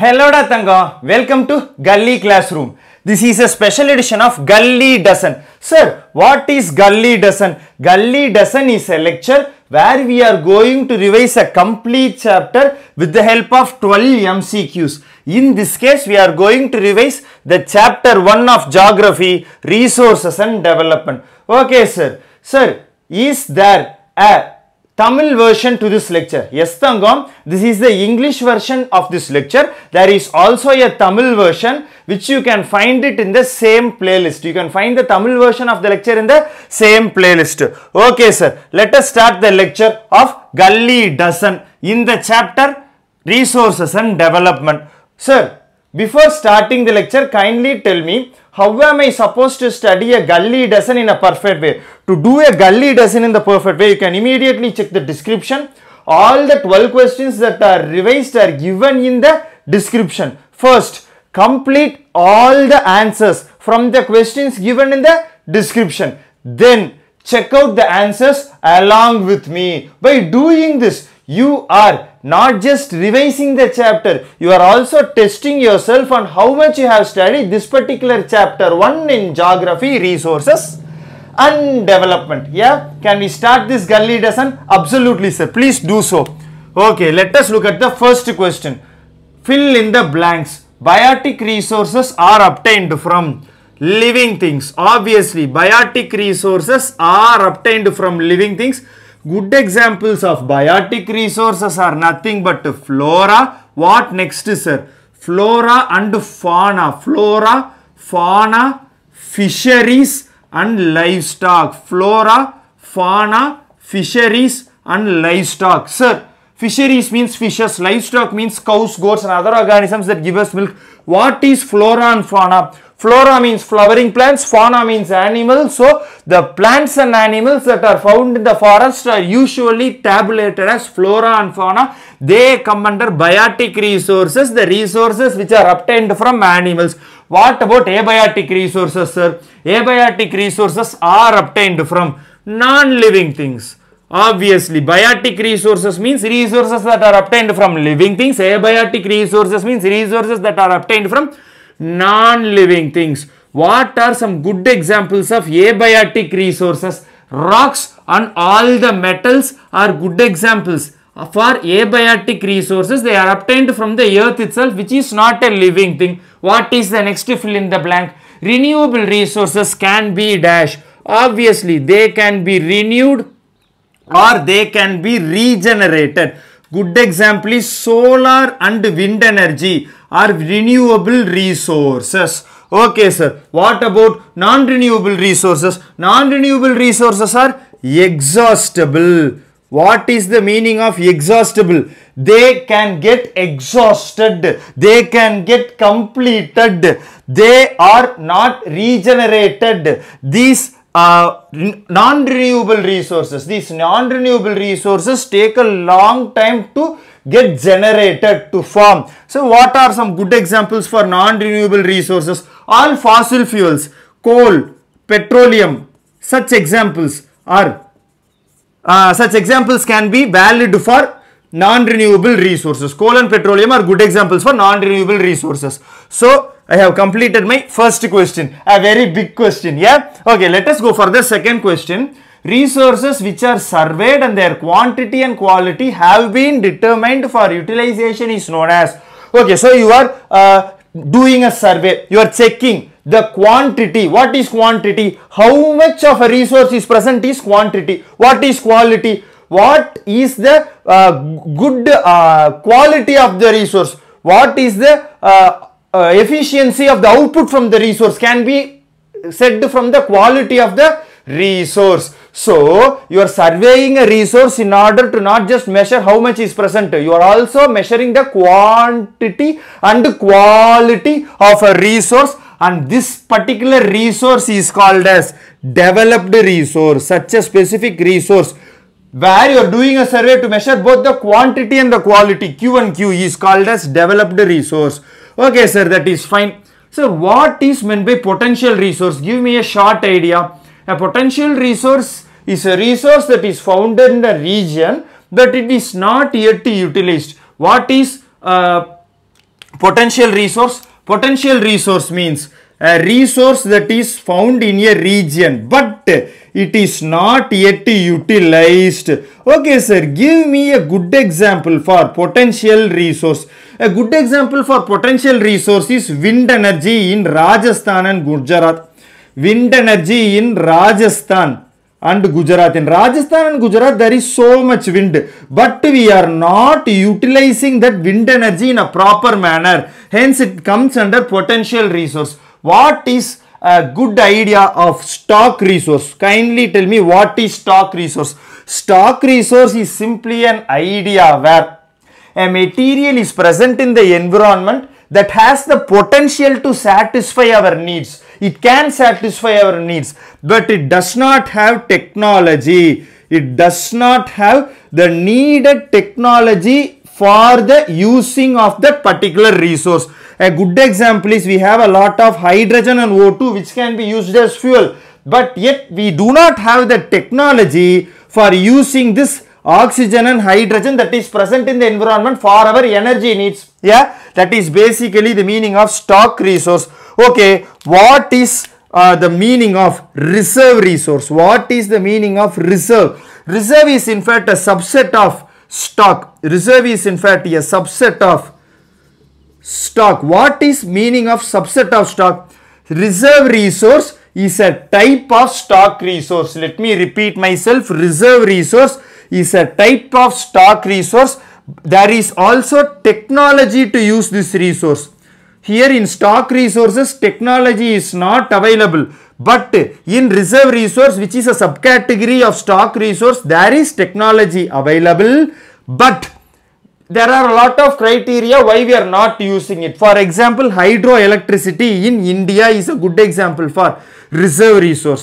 Hello da Tanga, welcome to Gully Classroom. This is a special edition of Gully Dozen. Sir, what is Gully Dozen? Gully Dozen is a lecture where we are going to revise a complete chapter with the help of 12 MCQs. In this case, we are going to revise the chapter 1 of Geography, Resources and Development. Okay, sir. Sir, is there a Tamil version to this lecture? Yes, Tangam. This is the English version of this lecture. There is also a Tamil version which you can find it in the same playlist. You can find the Tamil version of the lecture in the same playlist. Okay, sir. Let us start the lecture of Gully Dozen in the chapter Resources and Development. Sir, before starting the lecture, kindly tell me, how am I supposed to study a Gully Dozen in a perfect way? To do a Gully Dozen in the perfect way, you can immediately check the description. All the 12 questions that are revised are given in the description. First, complete all the answers from the questions given in the description. Then, check out the answers along with me. By doing this, you are not just revising the chapter, you are also testing yourself on how much you have studied this particular chapter 1 in Geography, Resources and Development. Yeah, can we start this Gully Dozen? Absolutely, sir. Please do so. Okay, let us look at the first question. Fill in the blanks. Biotic resources are obtained from living things. Obviously, biotic resources are obtained from living things. Good examples of biotic resources are nothing but flora. What next, sir? Flora and fauna. Flora, fauna, fisheries and livestock. Flora, fauna, fisheries and livestock. Sir, fisheries means fishes, livestock means cows, goats and other organisms that give us milk. What is flora and fauna? Flora means flowering plants, fauna means animals. So, the plants and animals that are found in the forest are usually tabulated as flora and fauna. They come under biotic resources, the resources which are obtained from animals. What about abiotic resources, sir? Abiotic resources are obtained from non-living things. Obviously, biotic resources means resources that are obtained from living things. Abiotic resources means resources that are obtained from non-living things. What are some good examples of abiotic resources? Rocks and all the metals are good examples for abiotic resources. They are obtained from the earth itself, which is not a living thing. What is the next fill in the blank? Renewable resources can be dash. Obviously, they can be renewed or they can be regenerated. Good example is solar and wind energy are renewable resources. Okay, sir. What about non-renewable resources? Non-renewable resources are exhaustible. What is the meaning of exhaustible? They can get exhausted. They can get completed. They are not regenerated. These non-renewable resources. These non-renewable resources take a long time to get generated, to form. So, what are some good examples for non-renewable resources? All fossil fuels, coal, petroleum, such examples can be valid for non-renewable resources. Coal and petroleum are good examples for non-renewable resources. So, I have completed my first question, a very big question. Yeah. Okay, let us go for the second question. Resources which are surveyed and their quantity and quality have been determined for utilization is known as. Okay, so you are doing a survey. You are checking the quantity. What is quantity? How much of a resource is present is quantity. What is quality? What is the good quality of the resource? What is the efficiency of the output from the resource can be said from the quality of the resource. So, you are surveying a resource in order to not just measure how much is present. You are also measuring the quantity and quality of a resource, and this particular resource is called as developed resource. Such a specific resource where you are doing a survey to measure both the quantity and the quality, Q and Q, is called as developed resource. Okay, sir, that is fine. So, what is meant by potential resource? Give me a short idea. A potential resource is a resource that is found in the region but it is not yet utilized. What is Potential resource means a resource that is found in a region but it is not yet utilized. Okay sir, give me a good example for potential resource. A good example for potential resource is wind energy in Rajasthan and Gujarat. Wind energy in Rajasthan and Gujarat. In Rajasthan and Gujarat there is so much wind, but we are not utilizing that wind energy in a proper manner. Hence it comes under potential resource. What is a good idea of stock resource? Kindly tell me what is stock resource. Stock resource is simply an idea where a material is present in the environment that has the potential to satisfy our needs. It can satisfy our needs, but it does not have technology. It does not have the needed technology for the using of that particular resource. A good example is we have a lot of hydrogen and O2 which can be used as fuel, but yet we do not have the technology for using this oxygen and hydrogen that is present in the environment for our energy needs. Yeah, that is basically the meaning of stock resource. Okay, what is the meaning of reserve resource? What is the meaning of reserve? Reserve is in fact a subset of stock. Reserve is in fact a subset of stock. What is meaning of subset of stock? Reserve resource is a type of stock resource. Let me repeat myself. Reserve resource is a type of stock resource. There is also technology to use this resource. Here in stock resources, technology is not available, but in reserve resource, which is a subcategory of stock resource, there is technology available, but there are a lot of criteria why we are not using it. For example, hydroelectricity in India is a good example for reserve resource.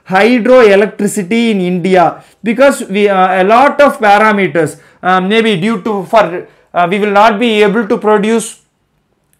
Hydroelectricity in India, because we a lot of parameters, maybe due to we will not be able to produce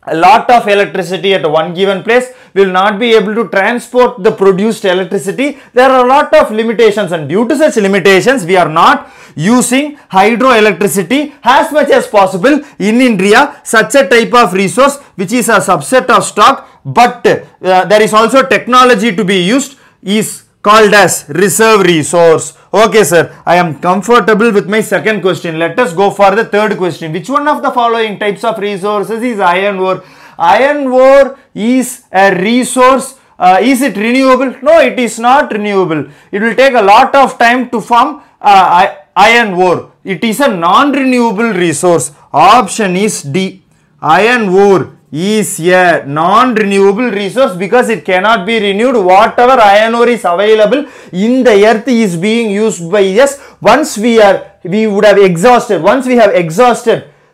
a lot of electricity at one given place. We will not be able to transport the produced electricity. There are a lot of limitations, and due to such limitations we are not using hydroelectricity as much as possible in India. Such a type of resource which is a subset of stock, but there is also technology to be used, is called as reserve resource. Okay sir, I am comfortable with my second question. Let us go for the third question. Which one of the following types of resources is iron ore? Iron ore is a resource. Is it renewable? No, it is not renewable. It will take a lot of time to form iron ore. It is a non-renewable resource. Option is D. Iron ore is a non-renewable resource because it cannot be renewed. Whatever iron ore is available in the earth is being used by us. Once we have exhausted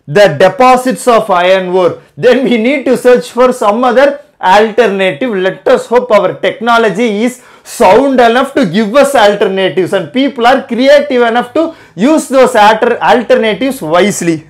the deposits of iron ore, then we need to search for some other alternative. Let us hope our technology is sound enough to give us alternatives, and people are creative enough to use those alternatives wisely.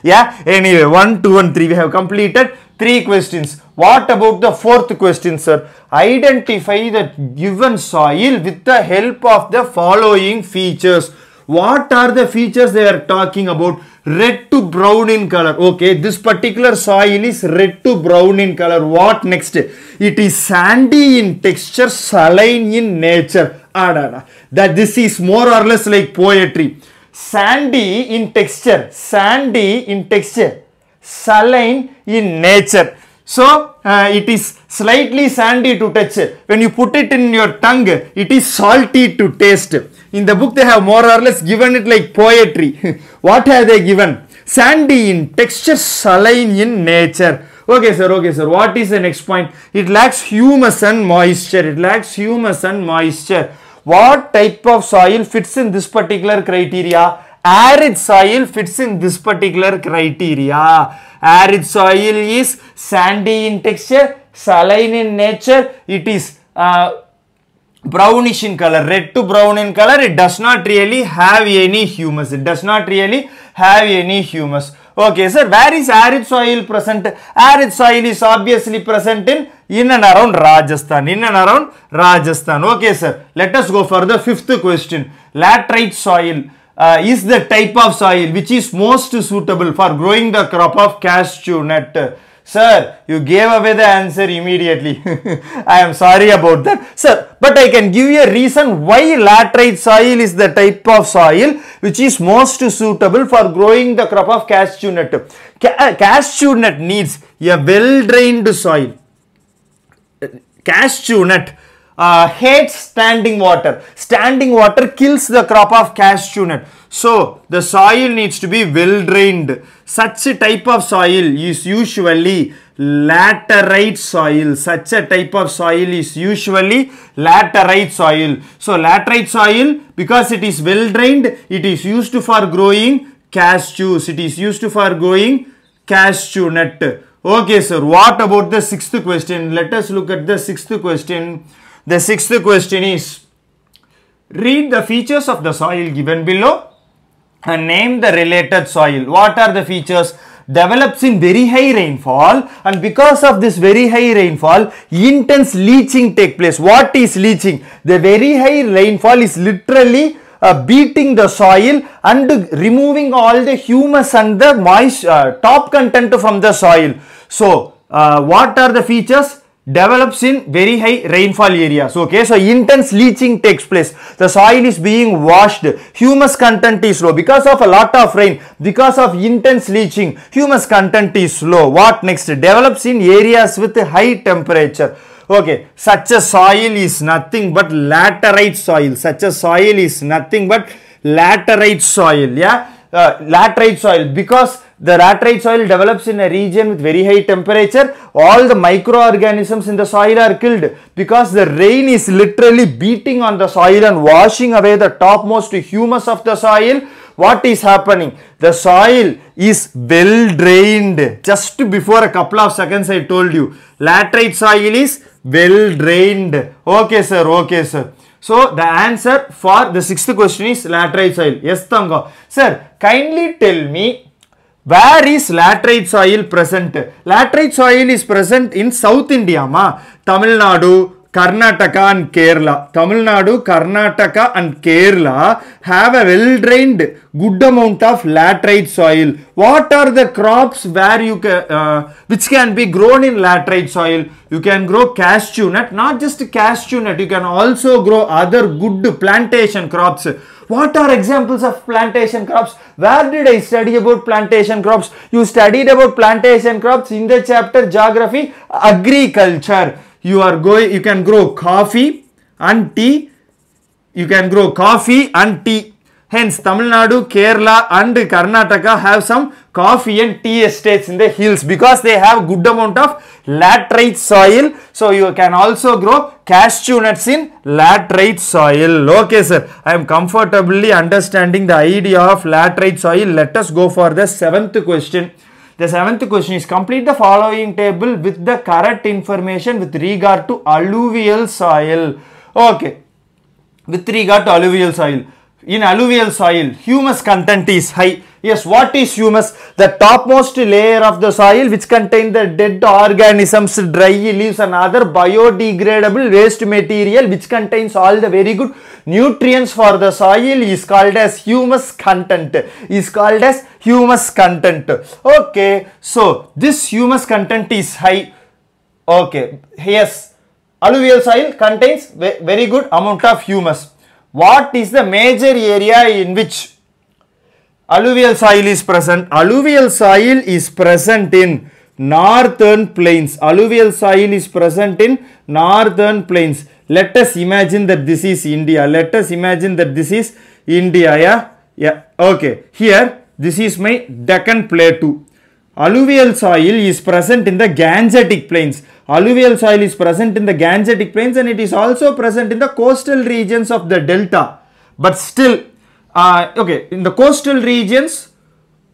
Yeah, anyway, 1, 2 and 3 we have completed 3 questions. What about the fourth question, sir? Identify the given soil with the help of the following features. What are the features they are talking about? Red to brown in color. Okay, this particular soil is red to brown in color. What next? It is sandy in texture, saline in nature. That this is more or less like poetry. Sandy in texture, saline in nature. So it is slightly sandy to touch. When you put it in your tongue, it is salty to taste. In the book they have more or less given it like poetry. What have they given? Sandy in texture, saline in nature. Okay sir, what is the next point? It lacks humus and moisture. What type of soil fits in this particular criteria? Arid soil fits in this particular criteria. Arid soil is sandy in texture, saline in nature. It is brownish in color, red to brown in color. It does not really have any humus. Okay sir, where is arid soil present? Arid soil is obviously present in and around Rajasthan. Okay sir, let us go for the fifth question. Laterite soil. is the type of soil which is most suitable for growing the crop of cashew nut? Sir, you gave away the answer immediately. I am sorry about that. Sir, but I can give you a reason why laterite soil is the type of soil which is most suitable for growing the crop of cashew nut. Cashew nut needs a well-drained soil. Cashew nut hates standing water. Standing water kills the crop of cashew nut. So, the soil needs to be well drained. Such a type of soil is usually laterite soil. Such a type of soil is usually laterite soil. So, laterite soil, because it is well drained, it is used for growing cashews. It is used for growing cashew nut. Okay, sir. What about the sixth question? Let us look at the sixth question. The sixth question is, read the features of the soil given below and name the related soil. What are the features? Develops in very high rainfall, and because of this very high rainfall, intense leaching take place. What is leaching? The very high rainfall is literally beating the soil and removing all the humus and the moist top content from the soil. So, what are the features? Develops in very high rainfall areas. Okay, so intense leaching takes place. The soil is being washed. Humus content is low because of a lot of rain. Because of intense leaching, humus content is low. What next? Develops in areas with high temperature. Okay, such a soil is nothing but laterite soil. Such a soil is nothing but laterite soil. Yeah, laterite soil, because the laterite soil develops in a region with very high temperature. All the microorganisms in the soil are killed because the rain is literally beating on the soil and washing away the topmost humus of the soil. What is happening? The soil is well drained. Just before a couple of seconds I told you, laterite soil is well drained. Okay, sir. Okay, sir. So, the answer for the sixth question is laterite soil. Yes, Tanga. Sir, kindly tell me, where is laterite soil present? Laterite soil is present in South India, ma. Tamil Nadu, Karnataka and Kerala. Tamil Nadu, Karnataka and Kerala have a well-drained good amount of laterite soil. What are the crops where you can, which can be grown in laterite soil? You can grow cashew nut, not just cashew nut. You can also grow other good plantation crops. What are examples of plantation crops? Where did I study about plantation crops? You studied about plantation crops in the chapter Geography, Agriculture. You can grow coffee and tea. You can grow coffee and tea. Hence, Tamil Nadu, Kerala and Karnataka have some coffee and tea estates in the hills because they have good amount of laterite soil. So, you can also grow cashew nuts in laterite soil. Okay, sir. I am comfortably understanding the idea of laterite soil. Let us go for the seventh question. The seventh question is, complete the following table with the correct information with regard to alluvial soil. Okay. With regard to alluvial soil. In alluvial soil, humus content is high. Yes, what is humus? The topmost layer of the soil which contain the dead organisms, dry leaves and other biodegradable waste material which contains all the very good nutrients for the soil is called as humus content. Is called as humus content. Okay, so this humus content is high. Okay, yes, alluvial soil contains very good amount of humus. What is the major area in which alluvial soil is present? Alluvial soil is present in northern plains. Alluvial soil is present in northern plains. Let us imagine that this is India. Let us imagine that this is India. Yeah. Okay. Here, this is my Deccan Plateau. Alluvial soil is present in the Gangetic plains. Alluvial soil is present in the Gangetic plains and it is also present in the coastal regions of the delta. But still, okay, in the coastal regions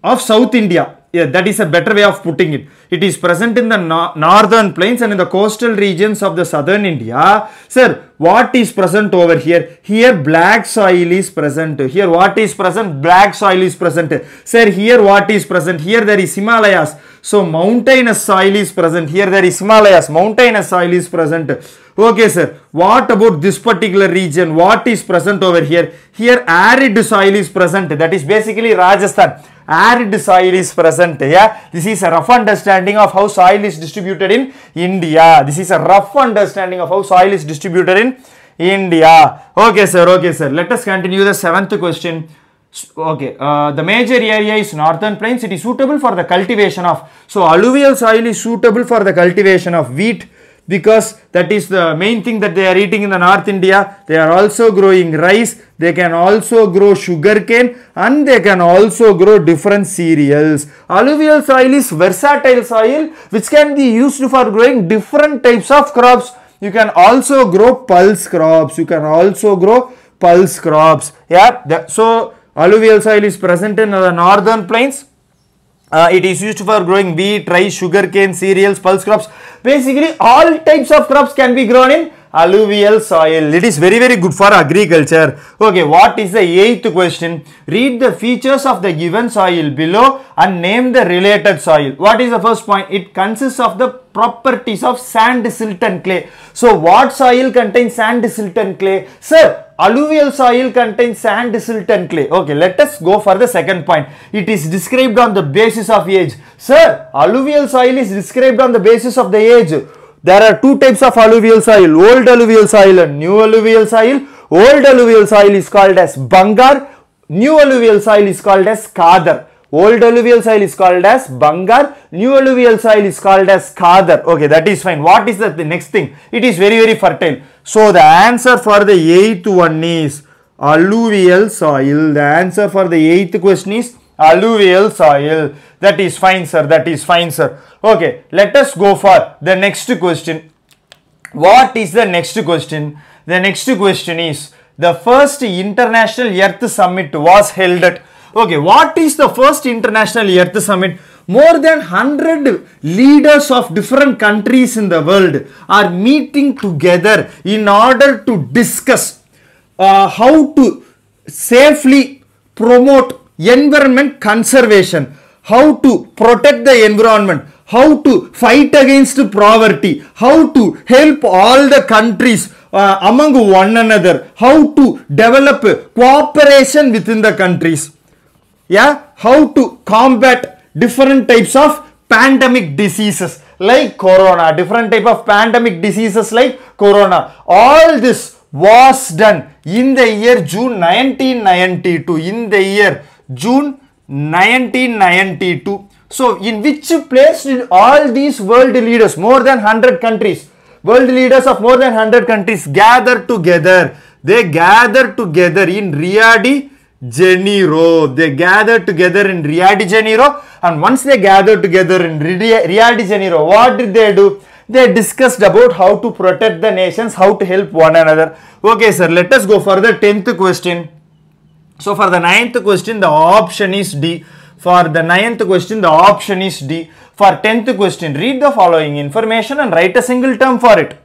of South India, yeah, that is a better way of putting it. It is present in the northern plains and in the coastal regions of the southern India. Sir, what is present over here? Here black soil is present. Here what is present? Black soil is present. Sir, here what is present? Here there is Himalayas. So mountainous soil is present. Here there is Himalayas, mountainous soil is present. Okay, sir. What about this particular region? What is present over here? Here arid soil is present. That is basically Rajasthan. Arid soil is present. Yeah, this is a rough understanding of how soil is distributed in India. This is a rough understanding of how soil is distributed in India. Okay, sir. Okay, sir. Let us continue the 7th question. Okay, the major area is northern plains. It is suitable for the cultivation of. So alluvial soil is suitable for the cultivation of wheat, because that is the main thing that they are eating in the North India. They are also growing rice, they can also grow sugarcane, and they can also grow different cereals. Alluvial soil is versatile soil which can be used for growing different types of crops. You can also grow pulse crops. Yeah, so alluvial soil is present in the northern plains. It is used for growing wheat, rice, sugarcane, cereals, pulse crops. Basically, all types of crops can be grown in alluvial soil. It is very, very good for agriculture. Okay, what is the 8th question? Read the features of the given soil below and name the related soil. What is the first point? It consists of the properties of sand, silt and clay. So, what soil contains sand, silt and clay? Sir, alluvial soil contains sand, silt and clay. Okay, let us go for the second point. It is described on the basis of age. Sir, alluvial soil is described on the basis of the age. There are two types of alluvial soil, old alluvial soil and new alluvial soil. Old alluvial soil is called as Bangar. New alluvial soil is called as Kadar. Old alluvial soil is called as Bangar. New alluvial soil is called as Kadar. Okay, that is fine. What is the next thing? It is very, very fertile. So the answer for the 8th one is alluvial soil. The answer for the 8th question is alluvial soil. That is fine, sir. That is fine, sir. Okay, let us go for the next question. What is the next question? The next question is, the first International Earth Summit was held at. Okay, what is the first International Earth Summit? More than 100 leaders of different countries in the world are meeting together in order to discuss how to safely promote environment conservation, how to protect the environment, how to fight against poverty, how to help all the countries among one another, how to develop cooperation within the countries. Yeah, how to combat different types of pandemic diseases like corona, different type of pandemic diseases like corona. All this was done in the year June 1992. In the year June 1992. So, in which place did all these world leaders, more than 100 countries, world leaders of more than 100 countries gather together? They gathered together in Rio de Janeiro. They gathered together in Rio de Janeiro, and once they gathered together in Rio de Janeiro, what did they do? They discussed about how to protect the nations, how to help one another. Okay, sir, let us go for the 10th question. So, for the 9th question, the option is D. For the 9th question, the option is D. For 10th question, read the following information and write a single term for it.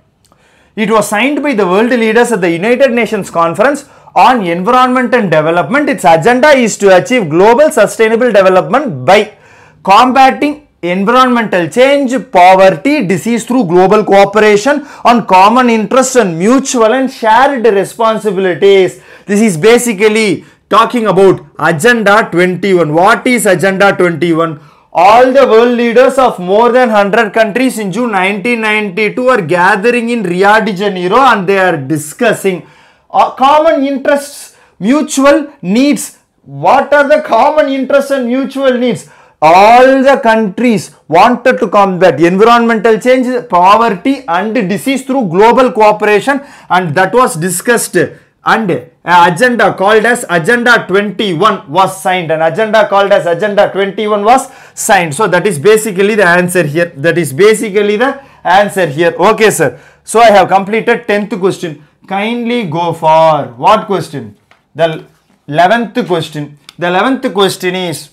It was signed by the world leaders at the United Nations Conference on Environment and Development. Its agenda is to achieve global sustainable development by combating environmental change, poverty, disease through global cooperation on common interests and mutual and shared responsibilities. This is basically talking about Agenda 21. What is Agenda 21? All the world leaders of more than 100 countries in June 1992 are gathering in Rio de Janeiro, and they are discussing common interests, mutual needs. What are the common interests and mutual needs? All the countries wanted to combat environmental change, poverty and disease through global cooperation, and that was discussed, and an agenda called as Agenda 21 was signed. An agenda called as Agenda 21 was signed. So that is basically the answer here. That is basically the answer here. Okay, sir. So I have completed 10th question. Kindly go for what question? The 11th question. The 11th question is,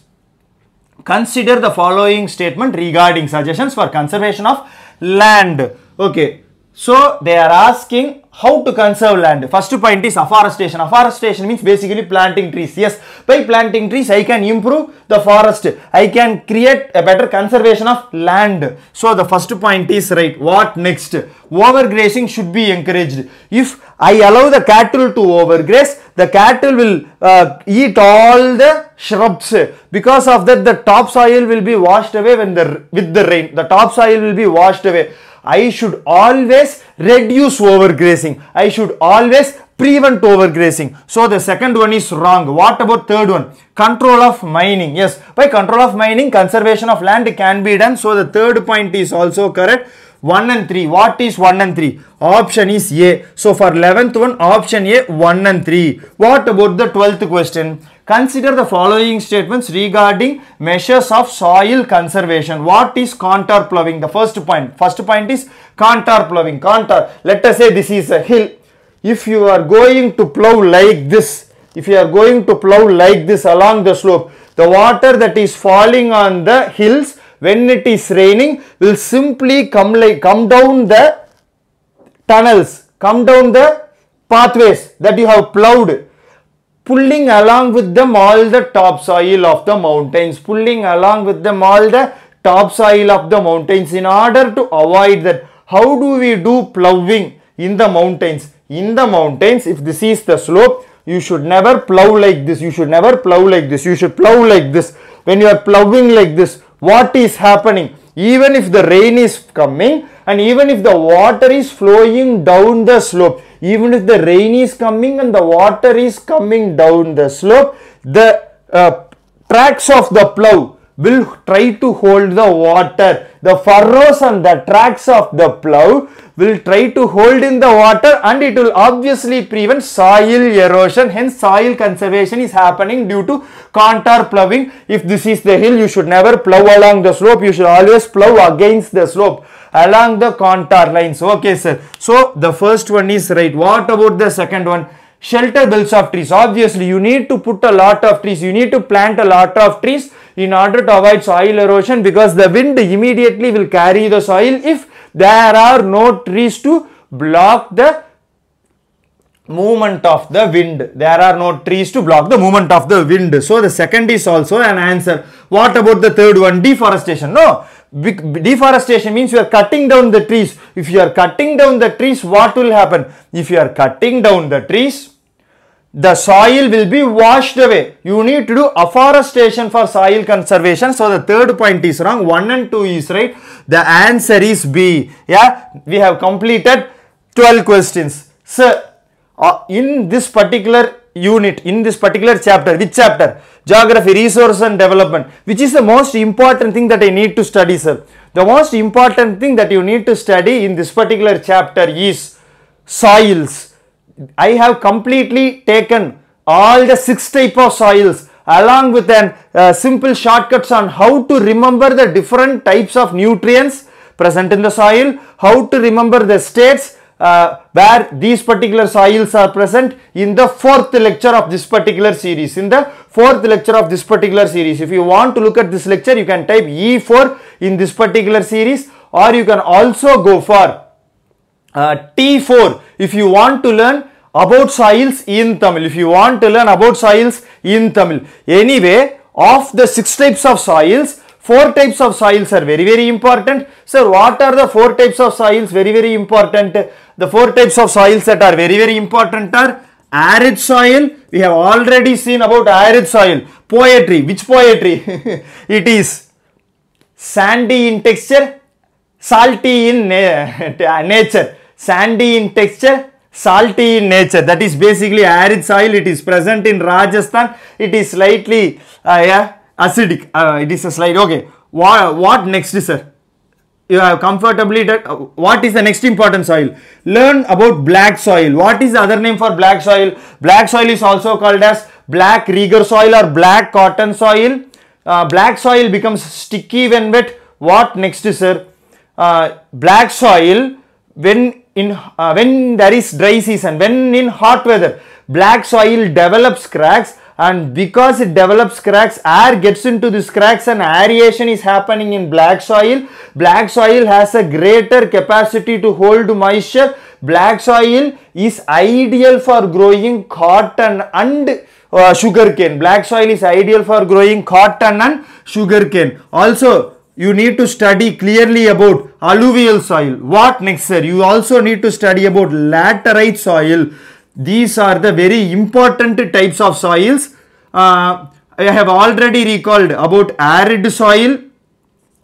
consider the following statement regarding suggestions for conservation of land. Okay. So they are asking how to conserve land. First point is afforestation. Afforestation means basically planting trees. Yes, by planting trees I can improve the forest. I can create a better conservation of land. So the first point is right. What next? Overgrazing should be encouraged. If I allow the cattle to overgraze, the cattle will eat all the shrubs. Because of that, the topsoil will be washed away with the rain. The topsoil will be washed away. I should always reduce overgrazing. I should always prevent overgrazing. So the second one is wrong. What about third one? Control of mining. Yes, by control of mining, conservation of land can be done. So the third point is also correct. 1 and 3. What is 1 and 3? Option is A. So for 11th one, option A, 1 and 3. What about the 12th question? Consider the following statements regarding measures of soil conservation. What is contour ploughing? The first point. First point is contour ploughing. Contour. Let us say this is a hill. If you are going to plough like this, along the slope, the water that is falling on the hills when it is raining will simply come down the tunnels, come down the pathways that you have ploughed, pulling along with them all the topsoil of the mountains, in order to avoid that. How do we do ploughing in the mountains? In the mountains, if this is the slope, you should never plough like this. You should plough like this. When you are ploughing like this, what is happening? Even if the rain is coming and even if the water is flowing down the slope, even if the rain is coming and the water is coming down the slope, the tracks of the plough will try to hold the water. The furrows and the tracks of the plough will try to hold in the water, and it will obviously prevent soil erosion. Hence, soil conservation is happening due to contour ploughing. If this is the hill, you should never plough along the slope. You should always plough against the slope, along the contour lines. Okay, sir. So, the first one is right. What about the second one? Shelter belts of trees. Obviously, you need to put a lot of trees. You need to plant a lot of trees in order to avoid soil erosion, because the wind immediately will carry the soil if there are no trees to block the movement of the wind. So the second is also an answer. What about the third one? Deforestation. No. Deforestation means you are cutting down the trees. If you are cutting down the trees, what will happen? If you are cutting down the trees, the soil will be washed away. You need to do afforestation for soil conservation. So the third point is wrong. 1 and 2 is right. The answer is B. Yeah, we have completed 12 questions. So in this particular unit, in this particular chapter, which chapter? Geography, Resource and Development. Which is the most important thing that I need to study, sir? The most important thing that you need to study in this particular chapter is soils. I have completely taken all the 6 types of soils along with simple shortcuts on how to remember the different types of nutrients present in the soil, how to remember the states where these particular soils are present in the 4th lecture of this particular series. If you want to look at this lecture, you can type E4 in this particular series, or you can also go for T4 if you want to learn about soils in Tamil. Anyway, of the 6 types of soils, 4 types of soils are very, very important. Sir, what are the 4 types of soils? Very, very important. The 4 types of soils that are very, very important are arid soil. We have already seen about arid soil. Poetry. Which poetry? It is sandy in texture, salty in nature. Sandy in texture, salty in nature. That is basically arid soil. It is present in Rajasthan. It is slightly acidic. It is a slight. Okay. What next, sir? You have comfortably done. What is the next important soil? Learn about black soil. What is the other name for black soil? Black soil is also called as black rigor soil or black cotton soil. Black soil becomes sticky when wet. What next, sir? Black soil when there is dry season, when in hot weather, black soil develops cracks and because it develops cracks, air gets into these cracks and aeration is happening in black soil. Black soil has a greater capacity to hold moisture. Black soil is ideal for growing cotton and sugarcane. Black soil is ideal for growing cotton and sugarcane. Also, you need to study clearly about alluvial soil. What next, sir? You also need to study about laterite soil. These are the very important types of soils. I have already recalled about arid soil,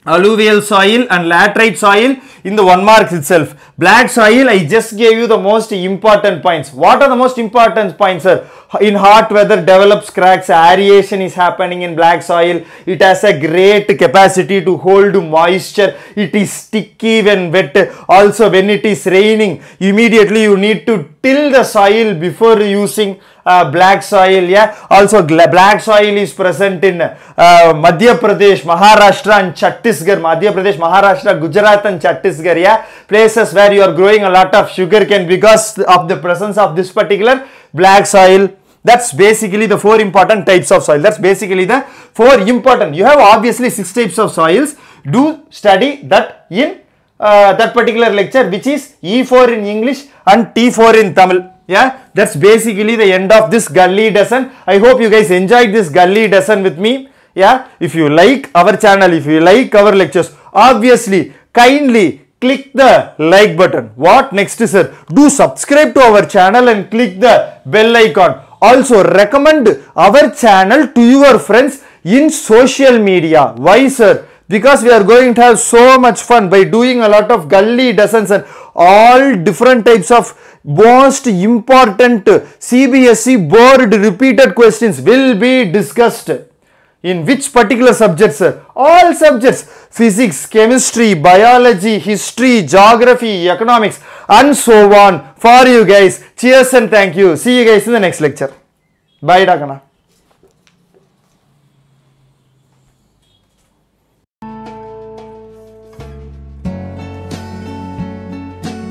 alluvial soil and laterite soil in the 1 mark itself. Black soil, I just gave you the most important points. What are the most important points, sir? In hot weather develops cracks, aeration is happening in black soil. It has a great capacity to hold moisture. It is sticky when wet. Also when it is raining, immediately you need to till the soil before using black soil. Yeah. Also black soil is present in Madhya Pradesh, Maharashtra and Chhattisgarh. Madhya Pradesh, Maharashtra, Gujarat and Chhattisgarh. Yeah. Places where you are growing a lot of sugarcane because of the presence of this particular black soil. That's basically the 4 important types of soil. That's basically the 4 important. You have obviously 6 types of soils. Do study that in that particular lecture, which is E4 in English and T4 in Tamil. Yeah, that's basically the end of this Gully Dozen. I hope you guys enjoyed this Gully Dozen with me. Yeah, if you like our channel, if you like our lectures, obviously, kindly click the like button. What next, sir? Do subscribe to our channel and click the bell icon. Also, recommend our channel to your friends in social media. Why, sir? Because we are going to have so much fun by doing a lot of Gully Dozens and all different types of most important CBSE board repeated questions will be discussed. In which particular subjects, sir? All subjects: physics, chemistry, biology, history, geography, economics and so on for you guys. Cheers and thank you. See you guys in the next lecture. Bye, Dakana.